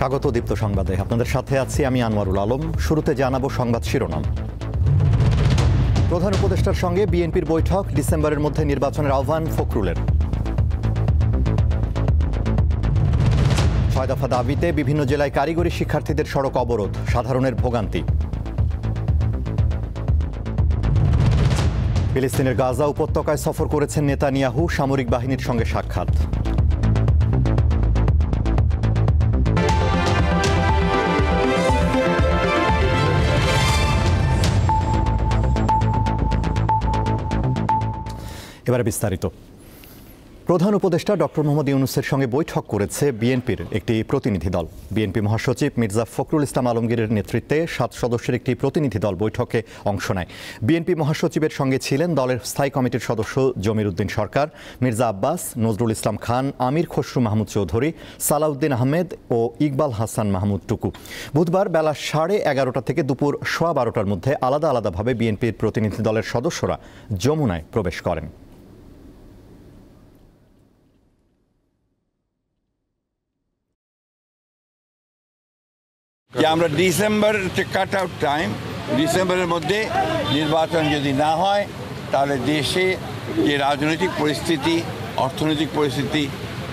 স্বাগত দীপ্ত সংবাদে। আপনাদের সাথে আছি আমি আনোয়ারুল আলম। শুরুতে জানাবো সংবাদ শিরোনাম। প্রধান উপদেষ্টার সঙ্গে বিএনপির বৈঠক, ডিসেম্বরের মধ্যে নির্বাচনের আহ্বান ফখরুলের। 6 দফা দাবিতে বিভিন্ন জেলায় কারিগরি শিক্ষার্থীদের সড়ক অবরোধ, সাধারণের ভোগান্তি। ফিলিস্তিনের গাজা উপত্যকায় সফর করেছেন নেতানিয়াহু, সামরিক বাহিনীর সঙ্গে সাক্ষাৎ। এবারে বিস্তারিত। প্রধান উপদেষ্টা ডক্টর মোহাম্মদ ইউনূসের সঙ্গে বৈঠক করেছে বিএনপির একটি প্রতিনিধি দল। বিএনপি মহাসচিব মির্জা ফখরুল ইসলাম আলমগীরের নেতৃত্বে 7 সদস্যের একটি প্রতিনিধি দল বৈঠকে অংশ নেয়। বিএনপি মহাসচিবের সঙ্গে ছিলেন দলের স্থায়ী কমিটির সদস্য জমির উদ্দিন সরকার, মির্জা আব্বাস, নজরুল ইসলাম খান, আমির খসরু মাহমুদ চৌধুরী, সালাউদ্দিন আহমেদ ও ইকবাল হাসান মাহমুদ টুকু। বুধবার বেলা 11:30 থেকে দুপুর 12:15টার মধ্যে আলাদা আলাদাভাবে বিএনপির প্রতিনিধি দলের সদস্যরা যমুনায় প্রবেশ করেন। আমরা ডিসেম্বর কাট আউট টাইম, ডিসেম্বরের মধ্যে নির্বাচন যদি না হয় তাহলে দেশে যে রাজনৈতিক পরিস্থিতি, অর্থনৈতিক পরিস্থিতি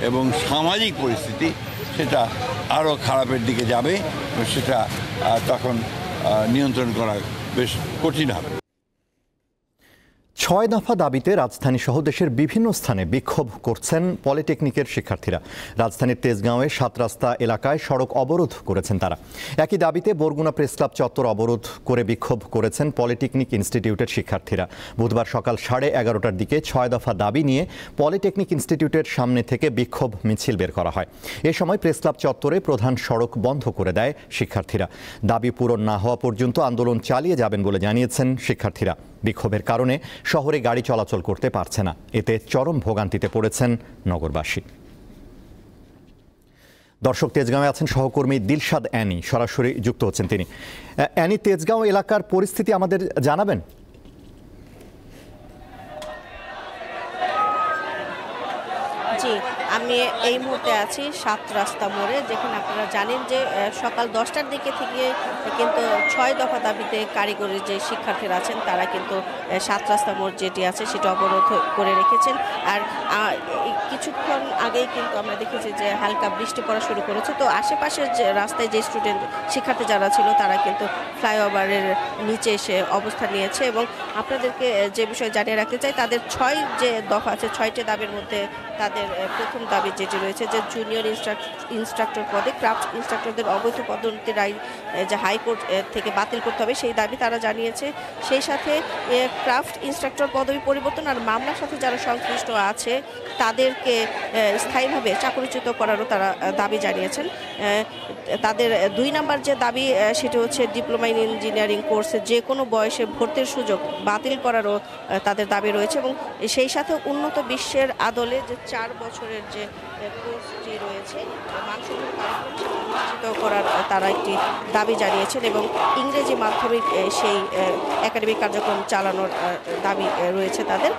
এবং সামাজিক পরিস্থিতি সেটা আরও খারাপের দিকে যাবে। সেটা তখন নিয়ন্ত্রণ করা বেশ কঠিন হবে। 6 দফা দাবিতে রাজধানী সহ দেশের বিভিন্ন স্থানে বিক্ষোভ করছেন পলিটেকনিকের শিক্ষার্থীরা। রাজধানীর তেজগাঁওয়ে 7 রাস্তা এলাকায় সড়ক অবরোধ করেছেন তারা। একই দাবিতে বরগুনা প্রেস ক্লাব চত্বর অবরোধ করে বিক্ষোভ করেছেন পলিটেকনিক ইনস্টিটিউটের শিক্ষার্থীরা। বুধবার সকাল 11:30টার দিকে 6 দফা দাবি নিয়ে পলিটেকনিক ইনস্টিটিউটের সামনে থেকে বিক্ষোভ মিছিল বের করা হয়। এ সময় প্রেস ক্লাব চত্বরে প্রধান সড়ক বন্ধ করে দেয় শিক্ষার্থীরা। দাবি পূরণ না হওয়া পর্যন্ত আন্দোলন চালিয়ে যাবেন বলে জানিয়েছেন শিক্ষার্থীরা। বিক্ষোভের কারণে শহরে গাড়ি চলাচল করতে পারছে না। এতে চরম ভোগান্তিতে পড়েছেন নগরবাসী। দর্শক, তেজগাঁওয়ে আছেন সহকর্মী দিলশাদ অ্যানি, সরাসরি যুক্ত হচ্ছেন তিনি। অ্যানি, তেজগাঁও এলাকার পরিস্থিতি আমাদের জানাবেন। জি, আমি এই মুহূর্তে আছি 7 রাস্তা মোড়ে, যেখানে আপনারা জানেন যে সকাল 10টার দিকে থেকে কিন্তু 6 দফা দাবিতে কারিগরি যে শিক্ষার্থীরা আছেন তারা কিন্তু 7 রাস্তা মোড় যেটি আছে সেটা অবরোধ করে রেখেছেন। আর কিছুক্ষণ আগেই কিন্তু আমরা দেখেছি যে হালকা বৃষ্টি পড়া শুরু করেছে। তো আশেপাশের যে রাস্তায় যে শিক্ষার্থী যারা ছিল তারা কিন্তু ফ্লাইওভারের নিচে এসে অবস্থান নিয়েছে। এবং আপনাদেরকে যে বিষয় জানিয়ে রাখতে চাই, তাদের 6 যে দফা আছে, 6টি দাবির মধ্যে তাদের প্রথম দাবি যেটি রয়েছে যে জুনিয়র ইনস্ট্রাক্টর পদে ক্রাফট ইনস্ট্রাক্টরদের অবৈধ পদোন্নতির আইন যে হাইকোর্ট থেকে বাতিল করতে হবে, সেই দাবি তারা জানিয়েছে। সেই সাথে ক্রাফট ইনস্ট্রাক্টর পদবি পরিবর্তন আর মামলার সাথে যারা সংশ্লিষ্ট আছে তাদেরকে স্থায়ীভাবে চাকরিচ্যুত করারও তারা দাবি জানিয়েছেন। তাদের 2 নম্বর যে দাবি সেটি হচ্ছে ডিপ্লোমা ইন ইঞ্জিনিয়ারিং কোর্সে যে কোনো বয়সে ভর্তির সুযোগ বাতিল করারও তাদের দাবি রয়েছে। এবং সেই সাথে উন্নত বিশ্বের আদলে যে 4 বছরের যে কোর্সটি রয়েছে মানসম্পন্ন কারিকুলাম নিশ্চিত করার তারা একটি দাবি জানিয়েছেন। এবং ইংরেজি মাধ্যমিক সেই একাডেমিক কার্যক্রম চালানোর দাবি রয়েছে তাদের।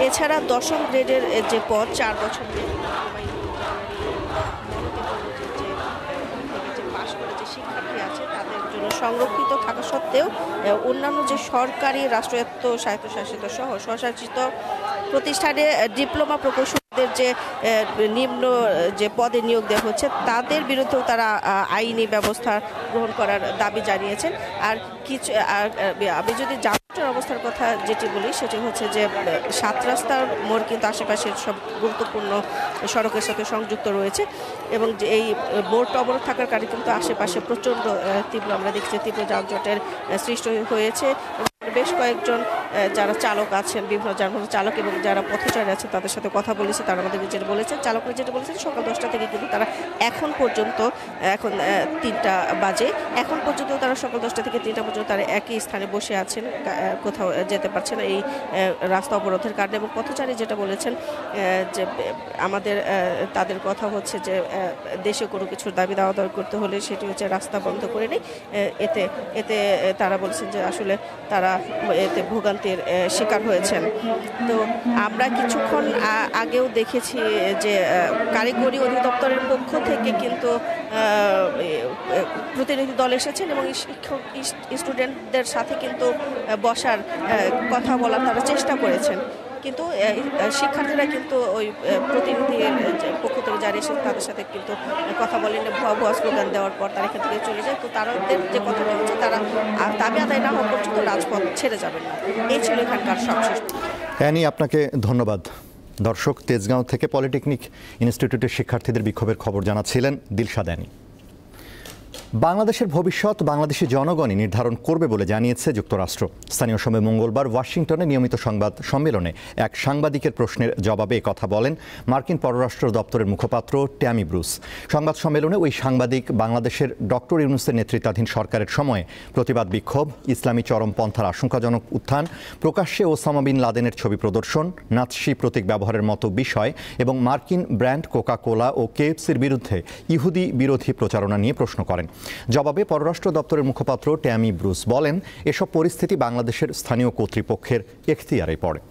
এছাড়া 10ম গ্রেডের যে পদ 4 বছর পাশ করে যে শিক্ষার্থী আছে তাদের জন্য সংরক্ষিত থাকা সত্ত্বেও অন্যান্য যে সরকারি রাষ্ট্রায়ত্ত স্বায়ত্তশাসিত সহ স্বশাসিত প্রতিষ্ঠানে ডিপ্লোমা প্রকৌশলীদের যে নিম্ন যে পদে নিয়োগ দেওয়া হচ্ছে তাদের বিরুদ্ধেও তারা আইনি ব্যবস্থা গ্রহণ করার দাবি জানিয়েছেন। আর কিছু আমি যদি যানজটের অবস্থার কথা যেটি বলি সেটি হচ্ছে যে 7 রাস্তার মোড় কিন্তু আশেপাশের সব গুরুত্বপূর্ণ সড়কের সাথে সংযুক্ত রয়েছে। এবং যে এই মোড়টা অবরোধ থাকার কারণে কিন্তু আশেপাশে প্রচণ্ড তীব্র আমরা দেখছি তীব্র যানজটের সৃষ্টি হয়েছে। বেশ কয়েকজন যারা চালক আছেন, বিভিন্ন যানবাহনের চালক এবং যারা পথচারী আছে তাদের সাথে কথা বলেছে। তারা আমাদেরকে যেটা বলেছেন, চালকরা যেটা বলেছেন, সকাল 10টা থেকে কিন্তু তারা এখন পর্যন্ত, এখন 3টা বাজে, এখন পর্যন্ত তারা সকাল 10টা থেকে 3টা পর্যন্ত তারা একই স্থানে বসে আছেন, কোথাও যেতে পারছে না এই রাস্তা অবরোধের কারণে। এবং পথচারী যেটা বলেছেন যে আমাদের তাদের কথা হচ্ছে যে দেশে কোনো কিছুর দাবি দাওয়া করতে হলে সেটি হচ্ছে রাস্তা বন্ধ করে নেই। এতে তারা বলছেন যে আসলে তারা এতে ভোগান্তির শিকার হয়েছেন। তো আমরা কিছুক্ষণ আগেও দেখেছি যে কারিগরি অধিদপ্তরের পক্ষ থেকে কিন্তু প্রতিনিধি দল এসেছেন এবং শিক্ষক স্টুডেন্টদের সাথে কিন্তু বসার কথা বলার তারা চেষ্টা করেছেন, কিন্তু শিক্ষার্থীরা কিন্তু ওই প্রতিনিধির পক্ষ থেকে যারা এসে তাদের সাথে কিন্তু কথা বলেন, ভুয়া স্লোগান দেওয়ার পর তারা এখান থেকে চলে যায়। তো তাদের যে কথাটা হচ্ছে তারা দাবি আদায় না হওয়া পর্যন্ত রাজপথ ছেড়ে যাবেন না। এই ছিল এখানকার সবশেষ। অ্যানি, আপনাকে ধন্যবাদ। দর্শক, তেজগাঁও থেকে পলিটেকনিক ইনস্টিটিউটের শিক্ষার্থীদের বিক্ষোভের খবর জানাচ্ছিলেন দিলশাদ অ্যানি। বাংলাদেশের ভবিষ্যৎ বাংলাদেশি জনগণই নির্ধারণ করবে বলে জানিয়েছে যুক্তরাষ্ট্র। স্থানীয় সময় মঙ্গলবার ওয়াশিংটনে নিয়মিত সংবাদ সম্মেলনে এক সাংবাদিকের প্রশ্নের জবাবে কথা বলেন মার্কিন পররাষ্ট্র দপ্তরের মুখপাত্র ট্যামি ব্রুস। সংবাদ সম্মেলনে ওই সাংবাদিক বাংলাদেশের ডক্টর ইউনূসের নেতৃত্বাধীন সরকারের সময়ে প্রতিবাদ বিক্ষোভ, ইসলামী চরমপন্থার আশঙ্কাজনক উত্থান, প্রকাশ্যে ওসামা বিন লাদেনের ছবি প্রদর্শন, নাৎসি প্রতীক ব্যবহারের মতো বিষয় এবং মার্কিন ব্র্যান্ড কোকা কোলা ও কেএফসির বিরুদ্ধে ইহুদি বিরোধী প্রচারণা নিয়ে প্রশ্ন করেন। জবাবে পররাষ্ট্র দপ্তরের মুখপাত্র ট্যামি ব্রুস বলেন, এসব পরিস্থিতি বাংলাদেশের স্থানীয় কর্তৃপক্ষের এখতিয়ারে পড়ে।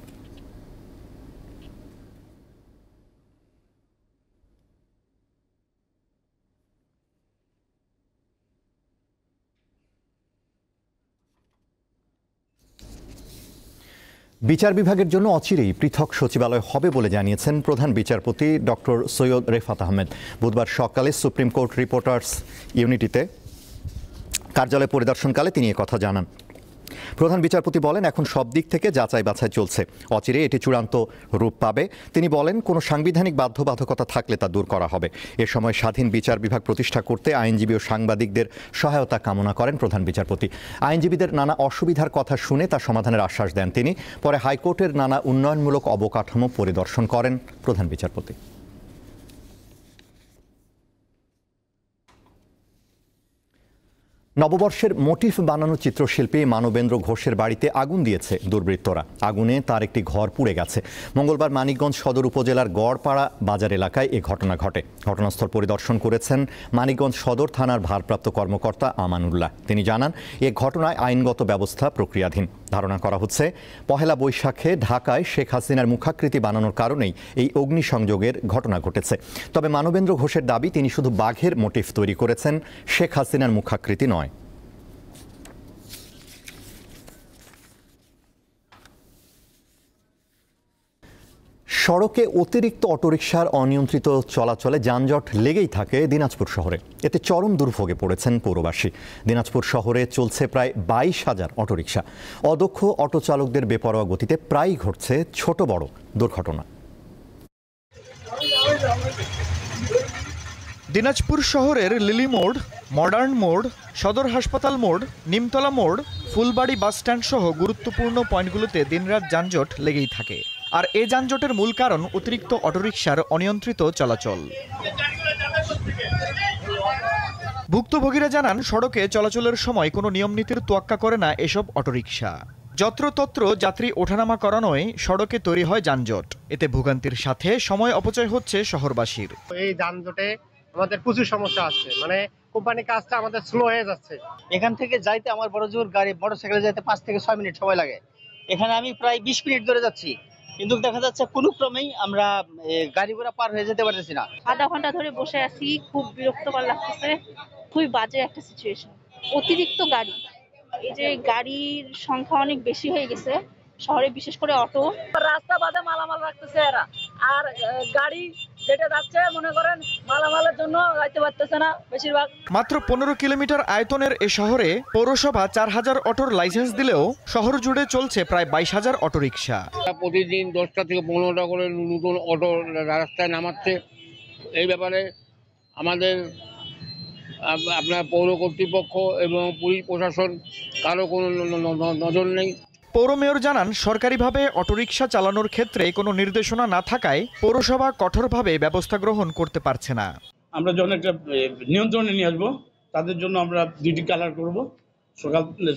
বিচার বিভাগের জন্য অচিরেই পৃথক সচিবালয় হবে বলে জানিয়েছেন প্রধান বিচারপতি ডক্টর সৈয়দ রেফাত আহমেদ। বুধবার সকালে সুপ্রিম কোর্ট রিপোর্টার্স ইউনিটিতে কার্যালয় পরিদর্শনকালে তিনি কথা জানান। প্রধান বিচারপতি বলেন, এখন সব দিক থেকে যাচাই বাছাই চলছে, অচিরে এটি চূড়ান্ত রূপ পাবে। তিনি বলেন, কোনো সাংবিধানিক বাধ্যবাধকতা থাকলে তা দূর করা হবে। এ সময় স্বাধীন বিচার বিভাগ প্রতিষ্ঠা করতে আইনজীবী ও সাংবাদিকদের সহায়তা কামনা করেন প্রধান বিচারপতি। আইনজীবীদের নানা অসুবিধার কথা শুনে তা সমাধানের আশ্বাস দেন তিনি। পরে হাইকোর্টের নানা উন্নয়নমূলক অবকাঠামো পরিদর্শন করেন প্রধান বিচারপতি। নববর্ষের মোটিফ বানানো চিত্রশিল্পী মানবেন্দ্র ঘোষের বাড়িতে আগুন দিয়েছে দুর্বৃত্তরা। আগুনে তার একটি ঘর পুড়ে গেছে। মঙ্গলবার মানিকগঞ্জ সদর উপজেলার গড়পাড়া বাজার এলাকায় এ ঘটনা ঘটে। ঘটনাস্থল পরিদর্শন করেছেন মানিকগঞ্জ সদর থানার ভারপ্রাপ্ত কর্মকর্তা আমানুল্লাহ। তিনি জানান, এ ঘটনায় আইনগত ব্যবস্থা প্রক্রিয়াধীন। ধারণা করা হচ্ছে, পহেলা বৈশাখে ঢাকায় শেখ হাসিনার মুখাকৃতি বানানোর কারণেই এই অগ্নিসংযোগের ঘটনা ঘটেছে। তবে মানবেন্দ্র ঘোষের দাবি, তিনি শুধু বাঘের মোটিফ তৈরি করেছেন, শেখ হাসিনার মুখাকৃতি নয়। সড়কে অতিরিক্ত অটোরিকশার অনিয়ন্ত্রিত চলাচলে যানজট লেগেই থাকে দিনাজপুর শহরে। এতে চরম দুর্ভোগে পড়েছেন পৌরবাসী। দিনাজপুর শহরে চলছে প্রায় 22,000 অটোরিকশা। অদক্ষ অটো চালকদের বেপরোয়া গতিতে প্রায়ই ঘটছে ছোট বড় দুর্ঘটনা। দিনাজপুর শহরের লিলি মোড়, মডার্ন মোড়, সদর হাসপাতাল মোড়, নিমতলা মোড়, ফুলবাড়ি বাসস্ট্যান্ড সহ গুরুত্বপূর্ণ পয়েন্টগুলোতে দিনরাত যানজট লেগেই থাকে। আর এই যানজটের মূল কারণ অতিরিক্ত অটোরিকশার অনিয়ন্ত্রিত চলাচল। ভুক্তভোগীরা জানান, সড়কে চলাচলের সময় কোনো নিয়মনীতির তোয়াক্কা করে না এসব অটোরিকশা। যত্রতত্র যাত্রী ওঠানামা করানোয় সড়কে তৈরি হয় যানজট। এতে ভোগান্তির সাথে সময় অপচয় হচ্ছে শহরবাসীর। এই যানজটে আমাদের প্রচুর সমস্যা আছে, মানে কোম্পানির কাজটা আমাদের স্লো হয়ে যাচ্ছে। এখান থেকে যাইতে আমার বড় জোর গাড়ি মোটরসাইকেলে যাইতে 5 থেকে 6 মিনিট সময় লাগে। এখানে আমি প্রায় 20 মিনিট ধরে যাচ্ছি, কিন্তু দেখা যাচ্ছে কোনো ক্রমেই আমরা গাড়ি ঘোড়া পার হয়ে যেতে পারতেছি না। আধা ঘন্টা ধরে বসে আছি, খুব বিরক্তকর লাগতেছে। খুবই বাজে একটা সিচুয়েশন। অতিরিক্ত গাড়ি, এই যে গাড়ির সংখ্যা অনেক বেশি হয়ে গেছে শহরে, বিশেষ করে অটো। রাস্তা বাদে মালামাল রাখতেছে এরা, আর গাড়ি যেটা যাচ্ছে মনে করেন মালামালের জন্য যাইতে পারতেছে না বেশিরভাগ। মাত্র 15 কিলোমিটার আয়তনের এ শহরে পৌরসভা 4000 অটোর লাইসেন্স দিলেও শহর জুড়ে চলছে প্রায় 22,000 অটোরিকশা। প্রতিদিন 10টা থেকে 15টা করে নতুন অটো রাস্তায় নামাচ্ছে। এই ব্যাপারে আমাদের আপনার পৌর কর্তৃপক্ষ এবং পুলিশ প্রশাসন কারো কোনো নজর নেই। পৌর মেয়র জানান, সরকারিভাবে অটোরিকশা চালানোর ক্ষেত্রে কোনো নির্দেশনা না থাকায় পৌরসভা কঠোরভাবে ব্যবস্থা গ্রহণ করতে পারছে না। আমরা যখন একটা নিয়ন্ত্রণে নিয়ে আসবো, তাদের জন্য আমরা 2টি কালার করব।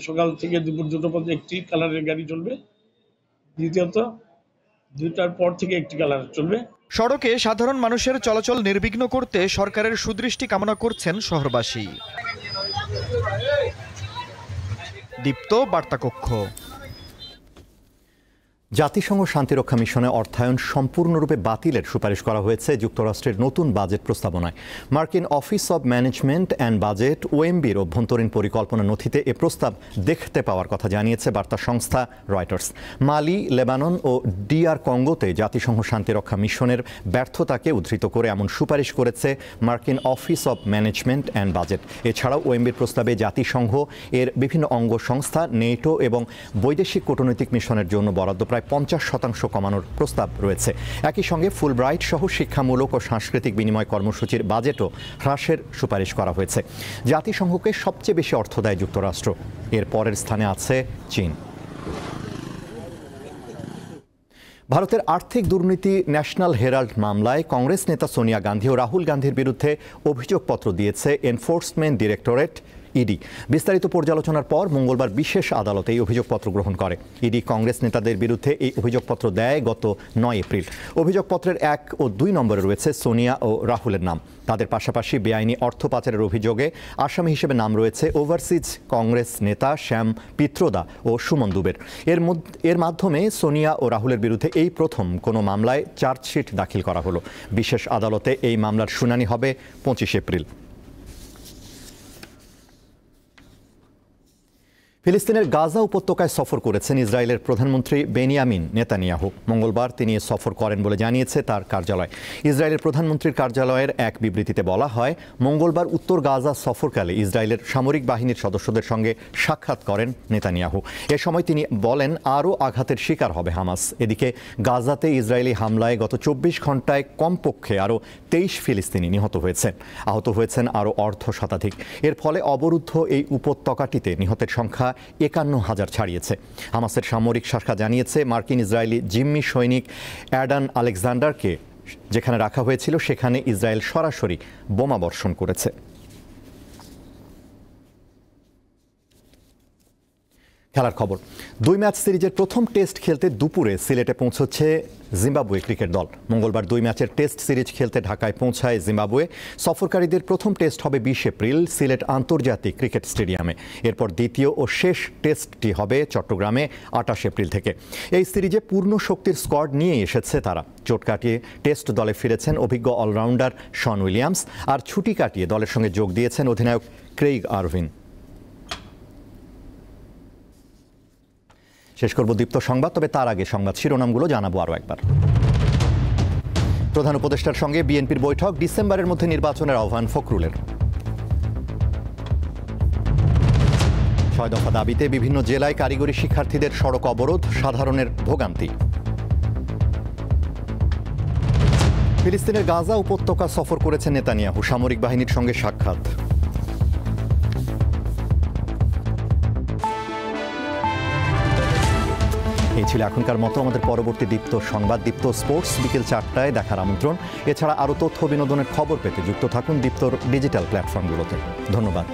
সকাল থেকে দুপুর 2টা পর্যন্ত একটি কালারের গাড়ি চলবে, দ্বিতীয়ত 2টার পর থেকে একটি কালার চলবে। সড়কে সাধারণ মানুষের চলাচল নির্বিঘ্ন করতে সরকারের সুদৃষ্টি কামনা করছেন শহরবাসী। দীপ্ত বার্তা কক্ষ। জাতিসংঘ শান্তিরক্ষা মিশনে অর্থায়ন সম্পূর্ণরূপে বাতিলের সুপারিশ করা হয়েছে যুক্তরাষ্ট্রের নতুন বাজেট প্রস্তাবনায়। মার্কিন office of management and budget ওএমবির অভ্যন্তরীণ পরিকল্পনা নথিতে এ প্রস্তাব দেখতে পাওয়ার কথা জানিয়েছে বার্তা সংস্থা রয়টার্স। মালি, লেবানন ও DR কঙ্গোতে জাতিসংঘ শান্তিরক্ষা মিশনের ব্যর্থতাকে উদ্ধৃত করে এমন সুপারিশ করেছে মার্কিন office of management and budget. এছাড়াও ওএমবির প্রস্তাবে জাতিসংঘ এর বিভিন্ন অঙ্গ সংস্থা, নেটো এবং বৈদেশিক কূটনৈতিক মিশনের জন্য বরাদ্দ প্রায় 50% কমানোর প্রস্তাব রয়েছে। একই সঙ্গে ফুলব্রাইট সহ শিক্ষামূলক ও সাংস্কৃতিক বিনিময় কর্মসূচির বাজেটও হ্রাসের সুপারিশ করা হয়েছে। জাতিসংঘকে সবচেয়ে বেশি অর্থ দেয় যুক্তরাষ্ট্র, এর পরের স্থানে আছে চীন। ভারতের আর্থিক দুর্নীতি ন্যাশনাল হেরাল্ড মামলায় কংগ্রেস নেতা সোনিয়া গান্ধী ও রাহুল গান্ধীর বিরুদ্ধে অভিযোগপত্র দিয়েছে এনফোর্সমেন্ট ডিরেক্টরেট ইডি। বিস্তারিত পর্যালোচনার পর মঙ্গলবার বিশেষ আদালতে এই অভিযোগপত্র গ্রহণ করে। ইডি কংগ্রেস নেতাদের বিরুদ্ধে এই অভিযোগপত্র দেয় গত 9 এপ্রিল। অভিযোগপত্রের 1 ও 2 নম্বরে রয়েছে সোনিয়া ও রাহুলের নাম। তাদের পাশাপাশি বেআইনি অর্থ পাচারের অভিযোগে আসামি হিসেবে নাম রয়েছে ওভারসিজ কংগ্রেস নেতা শ্যাম পিত্রোদা ও সুমন দুবের। এর মাধ্যমে সোনিয়া ও রাহুলের বিরুদ্ধে এই প্রথম কোনো মামলায় চার্জশিট দাখিল করা হলো। বিশেষ আদালতে এই মামলার শুনানি হবে 25 এপ্রিল। ফিলিস্তিনের গাজা উপত্যকায় সফর করেছেন ইসরায়েলের প্রধানমন্ত্রী বেনিয়ামিন নেতানিয়াহু। মঙ্গলবার তিনি সফর করেন বলে জানিয়েছে তার কার্যালয়। ইসরায়েলের প্রধানমন্ত্রীর কার্যালয়ের এক বিবৃতিতে বলা হয়, মঙ্গলবার উত্তর গাজা সফরকালে ইসরায়েলের সামরিক বাহিনীর সদস্যদের সঙ্গে সাক্ষাৎ করেন নেতানিয়াহু। এ সময় তিনি বলেন, আরও আঘাতের শিকার হবে হামাস। এদিকে গাজাতে ইসরায়েলি হামলায় গত 24 ঘন্টায় কমপক্ষে আরও 23 ফিলিস্তিনি নিহত হয়েছেন। আহত হয়েছেন আরও অর্ধ শতাধিক। এর ফলে অবরুদ্ধ এই উপত্যকাটিতে নিহতের সংখ্যা 51,000 ছাড়িয়েছে। হামাসের সামরিক শাখা জানিয়েছে, মার্কিন ইসরায়েলি জিম্মি সৈনিক অ্যাডান আলেকজান্ডারকে যেখানে রাখা হয়েছিল সেখানে ইসরায়েল সরাসরি বোমা বর্ষণ করেছে। খেলার খবর। 2 ম্যাচ সিরিজের প্রথম টেস্ট খেলতে দুপুরে সিলেটে পৌঁছচ্ছে জিম্বাবুয়ে ক্রিকেট দল। মঙ্গলবার 2 ম্যাচের টেস্ট সিরিজ খেলতে ঢাকায় পৌঁছায় জিম্বাবুয়ে। সফরকারীদের প্রথম টেস্ট হবে 20 এপ্রিল সিলেট আন্তর্জাতিক ক্রিকেট স্টেডিয়ামে। এরপর দ্বিতীয় ও শেষ টেস্টটি হবে চট্টগ্রামে 28 এপ্রিল থেকে। এই সিরিজে পূর্ণ শক্তির স্কোয়াড নিয়ে এসেছে তারা। চোট কাটিয়ে টেস্ট দলে ফিরেছেন অভিজ্ঞ অলরাউন্ডার শন উইলিয়ামস, আর ছুটি কাটিয়ে দলের সঙ্গে যোগ দিয়েছেন অধিনায়ক ক্রেইগ আরভিন। শেষ করব দীপ্ত সংবাদ, তবে তার আগে সংবাদ শিরোনামগুলো জানাবো আরও একবার। প্রধান উপদেষ্টার সঙ্গে বিএনপির বৈঠক, ডিসেম্বরের মধ্যে নির্বাচনের আহ্বান ফখরুলের। 6 দফা দাবিতে বিভিন্ন জেলায় কারিগরি শিক্ষার্থীদের সড়ক অবরোধ, সাধারণের ভোগান্তি। ফিলিস্তিনের গাজা উপত্যকা সফর করেছেন নেতানিয়াহু, সামরিক বাহিনীর সঙ্গে সাক্ষাৎ। এই ছিল এখনকার মতো। আমাদের পরবর্তী দীপ্ত সংবাদ, দীপ্ত স্পোর্টস বিকেল 4টায় দেখার আমন্ত্রণ। এছাড়া আরও তথ্য বিনোদনের খবর পেতে যুক্ত থাকুন দীপ্তর ডিজিটাল প্ল্যাটফর্মগুলোতে। ধন্যবাদ।